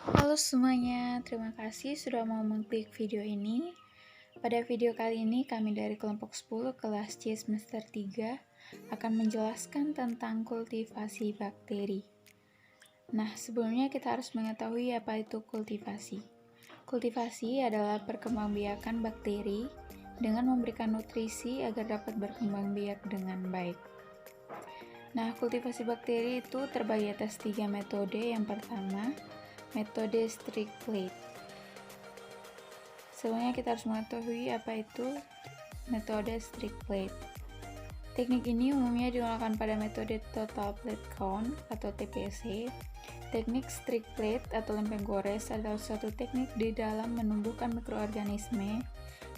Halo semuanya, terima kasih sudah mau mengklik video ini. Pada video kali ini kami dari kelompok 10 kelas C semester 3 akan menjelaskan tentang kultivasi bakteri. Nah, sebelumnya kita harus mengetahui apa itu kultivasi. Kultivasi adalah perkembangbiakan bakteri dengan memberikan nutrisi agar dapat berkembang biak dengan baik. Nah, kultivasi bakteri itu terbagi atas 3 metode. Yang pertama, metode strict plate. Sebelumnya kita harus mengetahui apa itu metode strict plate. Teknik ini umumnya digunakan pada metode total plate count atau TPC. Teknik strict plate atau lempeng gores adalah suatu teknik di dalam menumbuhkan mikroorganisme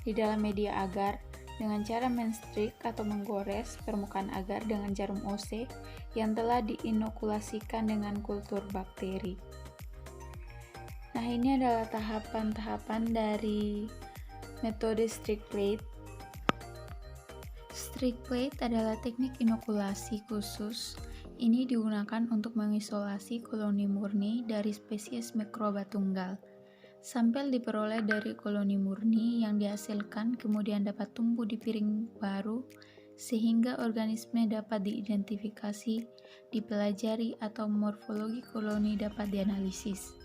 di dalam media agar dengan cara menstrik atau menggores permukaan agar dengan jarum OC yang telah diinokulasikan dengan kultur bakteri. Nah, ini adalah tahapan-tahapan dari metode strict plate. Strict plate adalah teknik inokulasi khusus. Ini digunakan untuk mengisolasi koloni murni dari spesies mikroba tunggal. Sampel diperoleh dari koloni murni yang dihasilkan kemudian dapat tumbuh di piring baru sehingga organisme dapat diidentifikasi, dipelajari atau morfologi koloni dapat dianalisis.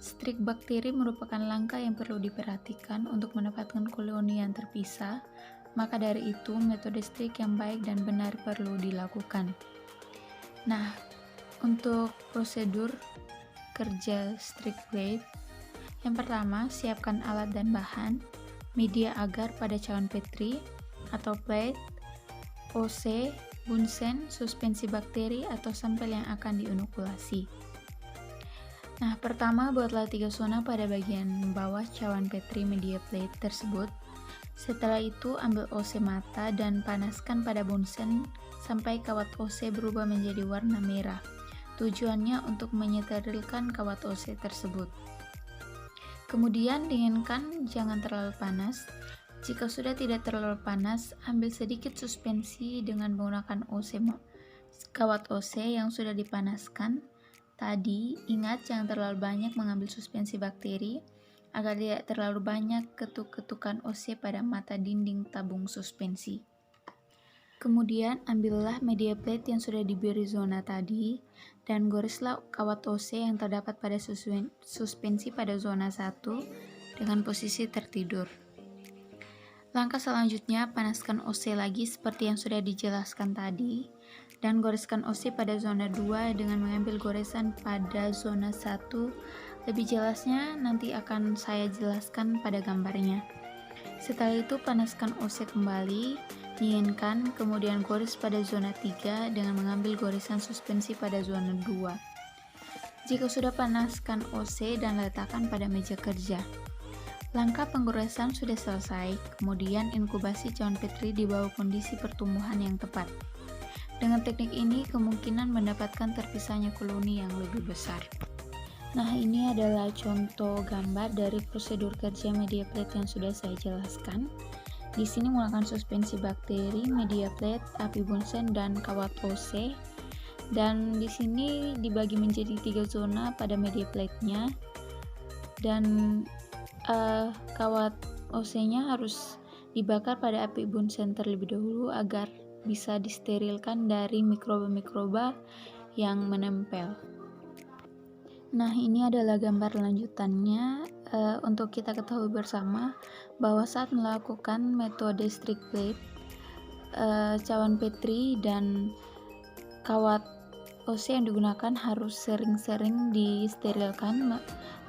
Strik bakteri merupakan langkah yang perlu diperhatikan untuk mendapatkan koloni yang terpisah, maka dari itu metode strik yang baik dan benar perlu dilakukan. Nah, untuk prosedur kerja strict plate, yang pertama, siapkan alat dan bahan, media agar pada cawan petri atau plate, OC, bunsen, suspensi bakteri atau sampel yang akan diinokulasi. Nah, pertama buatlah 3 zona pada bagian bawah cawan petri media plate tersebut. Setelah itu ambil OC mata dan panaskan pada bunsen sampai kawat OC berubah menjadi warna merah. Tujuannya untuk mensterilkan kawat OC tersebut. Kemudian dinginkan, jangan terlalu panas. Jika sudah tidak terlalu panas, ambil sedikit suspensi dengan menggunakan kawat OC yang sudah dipanaskan. Tadi, ingat jangan terlalu banyak mengambil suspensi bakteri agar tidak terlalu banyak ketuk-ketukan OC pada mata dinding tabung suspensi. Kemudian, ambillah media plate yang sudah diberi zona tadi dan goreslah kawat OC yang terdapat pada suspensi pada zona 1 dengan posisi tertidur. Langkah selanjutnya, panaskan OC lagi seperti yang sudah dijelaskan tadi dan goreskan OC pada zona 2 dengan mengambil goresan pada zona 1. Lebih jelasnya nanti akan saya jelaskan pada gambarnya. Setelah itu panaskan OC kembali, dinginkan, kemudian gores pada zona 3 dengan mengambil goresan suspensi pada zona 2. Jika sudah panaskan OC dan letakkan pada meja kerja. Langkah penggoresan sudah selesai, kemudian inkubasi cawan petri di bawah kondisi pertumbuhan yang tepat. Dengan teknik ini, kemungkinan mendapatkan terpisahnya koloni yang lebih besar. Nah, ini adalah contoh gambar dari prosedur kerja media plate yang sudah saya jelaskan. Di sini menggunakan suspensi bakteri, media plate, api bunsen, dan kawat OC. Dan di sini dibagi menjadi 3 zona pada media plate-nya. Dan kawat OC-nya harus dibakar pada api bunsen terlebih dahulu agar bisa disterilkan dari mikroba-mikroba yang menempel. Nah, ini adalah gambar lanjutannya untuk kita ketahui bersama bahwa saat melakukan metode strict plate, cawan petri dan kawat OC yang digunakan harus sering-sering disterilkan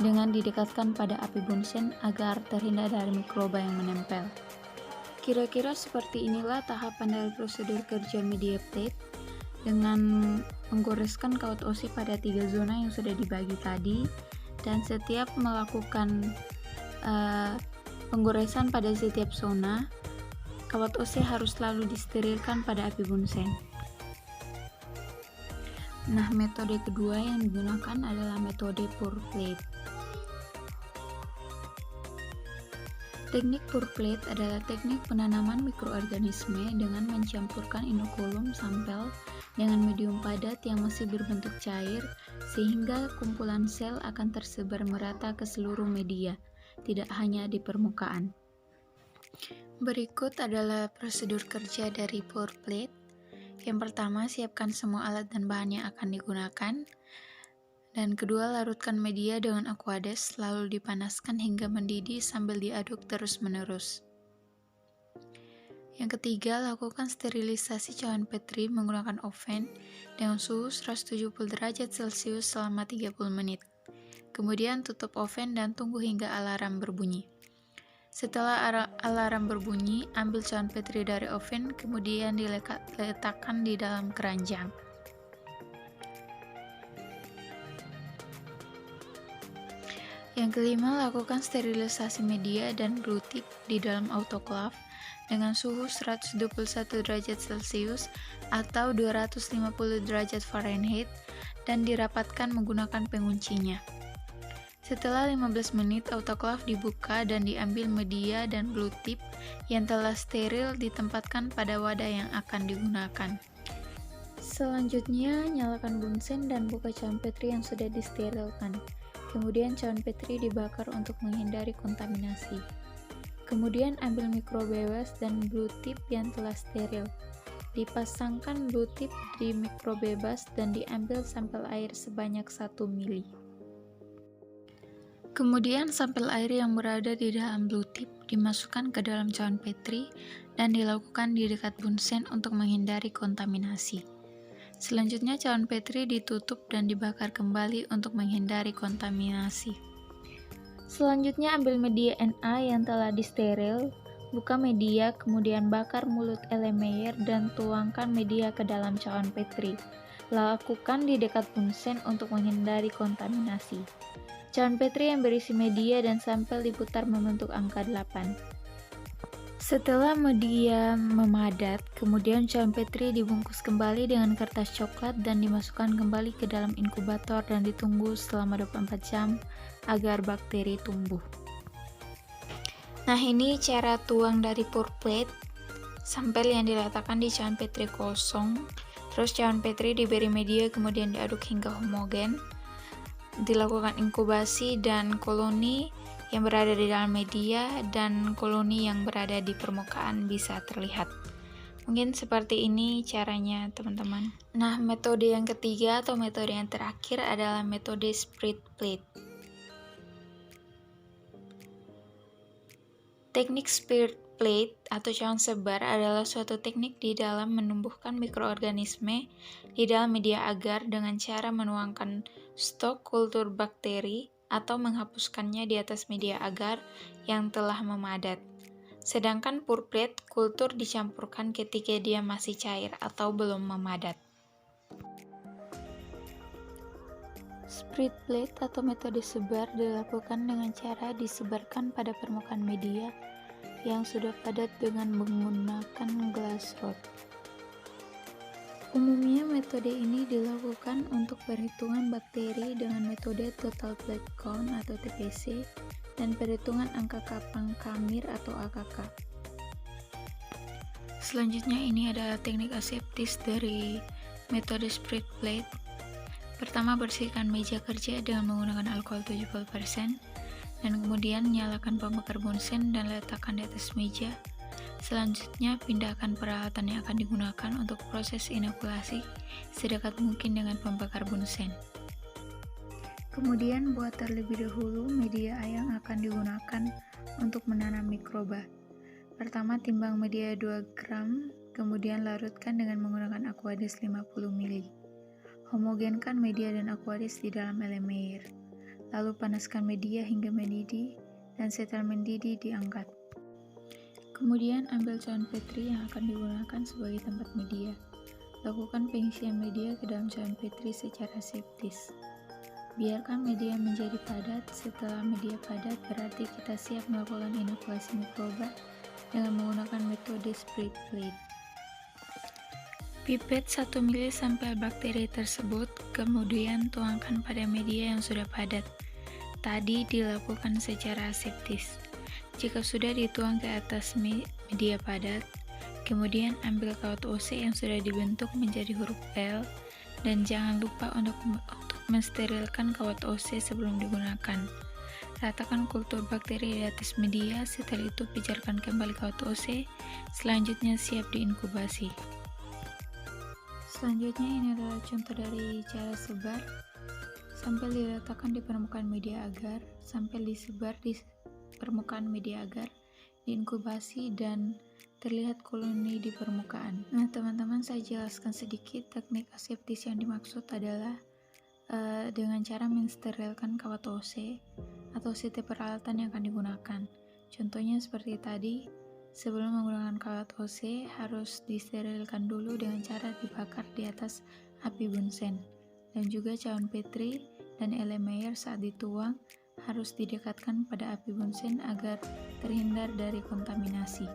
dengan didekatkan pada api bunsen agar terhindar dari mikroba yang menempel. Kira-kira seperti inilah tahapan dari prosedur kerja media plate dengan menggoreskan kawat OC pada 3 zona yang sudah dibagi tadi, dan setiap melakukan penggoresan pada setiap zona, kawat OC harus selalu disterilkan pada api bunsen. Nah, metode kedua yang digunakan adalah metode pour plate. Teknik pour plate adalah teknik penanaman mikroorganisme dengan mencampurkan inokulum sampel dengan medium padat yang masih berbentuk cair, sehingga kumpulan sel akan tersebar merata ke seluruh media, tidak hanya di permukaan. Berikut adalah prosedur kerja dari pour plate. Yang pertama, siapkan semua alat dan bahan yang akan digunakan. Dan kedua, larutkan media dengan aqueous, lalu dipanaskan hingga mendidih sambil diaduk terus-menerus. Yang ketiga, lakukan sterilisasi cawan Petri menggunakan oven dengan suhu 170 derajat Celcius selama 30 menit. Kemudian tutup oven dan tunggu hingga alarm berbunyi. Setelah alarm berbunyi, ambil cawan Petri dari oven, kemudian diletakkan di dalam keranjang. Yang kelima, lakukan sterilisasi media dan glue tip di dalam autoclave dengan suhu 121 derajat Celcius atau 250 derajat Fahrenheit dan dirapatkan menggunakan penguncinya. Setelah 15 menit, autoclave dibuka dan diambil media dan glue tip yang telah steril ditempatkan pada wadah yang akan digunakan. Selanjutnya, nyalakan bunsen dan buka cawan Petri yang sudah disterilkan. Kemudian cawan Petri dibakar untuk menghindari kontaminasi. Kemudian ambil mikro bebas dan glue tip yang telah steril. Dipasangkan glue tip di mikro bebas dan diambil sampel air sebanyak 1 mili. Kemudian sampel air yang berada di dalam glue tip dimasukkan ke dalam cawan Petri dan dilakukan di dekat bunsen untuk menghindari kontaminasi. Selanjutnya cawan Petri ditutup dan dibakar kembali untuk menghindari kontaminasi. Selanjutnya ambil media Na yang telah disteril, buka media, kemudian bakar mulut Erlenmeyer dan tuangkan media ke dalam cawan Petri. Lakukan di dekat bunsen untuk menghindari kontaminasi. Cawan Petri yang berisi media dan sampel diputar membentuk angka 8. Setelah media memadat, kemudian cawan Petri dibungkus kembali dengan kertas coklat dan dimasukkan kembali ke dalam inkubator dan ditunggu selama 24 jam agar bakteri tumbuh. Nah, ini cara tuang dari pour plate. Sampel yang diletakkan di cawan Petri kosong, terus cawan Petri diberi media kemudian diaduk hingga homogen. Dilakukan inkubasi dan koloni yang berada di dalam media dan koloni yang berada di permukaan bisa terlihat. Mungkin seperti ini caranya, teman-teman. Nah, metode yang ketiga atau metode yang terakhir adalah metode spread plate. Teknik spread plate atau cawan sebar adalah suatu teknik di dalam menumbuhkan mikroorganisme di dalam media agar dengan cara menuangkan stok kultur bakteri atau menghapuskannya di atas media agar yang telah memadat. Sedangkan pour plate kultur dicampurkan ketika dia masih cair atau belum memadat. Spread plate atau metode sebar dilakukan dengan cara disebarkan pada permukaan media yang sudah padat dengan menggunakan glass rod. Umumnya metode ini dilakukan untuk perhitungan bakteri dengan metode total plate count atau TPC dan perhitungan angka kapang kamir atau AKK. Selanjutnya ini adalah teknik aseptis dari metode spread plate. Pertama, bersihkan meja kerja dengan menggunakan alkohol 70% dan kemudian nyalakan pembakar bunsen dan letakkan di atas meja. Selanjutnya, pindahkan peralatan yang akan digunakan untuk proses inokulasi sedekat mungkin dengan pembakar bunsen. Kemudian, buat terlebih dahulu media yang akan digunakan untuk menanam mikroba. Pertama, timbang media 2 gram, kemudian larutkan dengan menggunakan aqueous 50 ml. Homogenkan media dan aqueous di dalam Erlenmeyer. Lalu panaskan media hingga mendidih, dan setelah mendidih diangkat. Kemudian ambil cawan Petri yang akan digunakan sebagai tempat media. Lakukan pengisian media ke dalam cawan Petri secara aseptis. Biarkan media menjadi padat. Setelah media padat, berarti kita siap melakukan inokulasi mikroba dengan menggunakan metode spread plate. Pipet 1 ml sampel bakteri tersebut, kemudian tuangkan pada media yang sudah padat. Tadi dilakukan secara aseptis. Jika sudah dituang ke atas media padat, Kemudian ambil kawat OC yang sudah dibentuk menjadi huruf L dan jangan lupa untuk mensterilkan kawat OC sebelum digunakan. Ratakan kultur bakteri di atas media, setelah itu pijarkan kembali kawat OC, selanjutnya siap diinkubasi. Selanjutnya ini adalah contoh dari cara sebar. Sampel diletakkan di permukaan media agar, sampel disebar di permukaan media agar, diinkubasi dan terlihat koloni di permukaan. Nah teman-teman, saya jelaskan sedikit teknik aseptis yang dimaksud adalah dengan cara mensterilkan kawat OC atau setiap peralatan yang akan digunakan. Contohnya seperti tadi, sebelum menggunakan kawat OC harus disterilkan dulu dengan cara dibakar di atas api bunsen, dan juga cawan Petri dan Erlenmeyer saat dituang harus didekatkan pada api bunsen agar terhindar dari kontaminasi.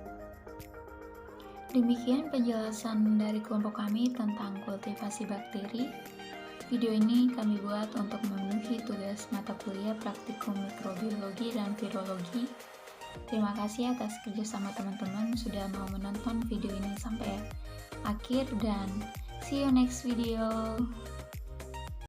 Demikian penjelasan dari kelompok kami tentang kultivasi bakteri. Video ini kami buat untuk memenuhi tugas mata kuliah praktikum mikrobiologi dan virologi. Terima kasih atas kerjasama teman-teman sudah mau menonton video ini sampai akhir dan see you next video.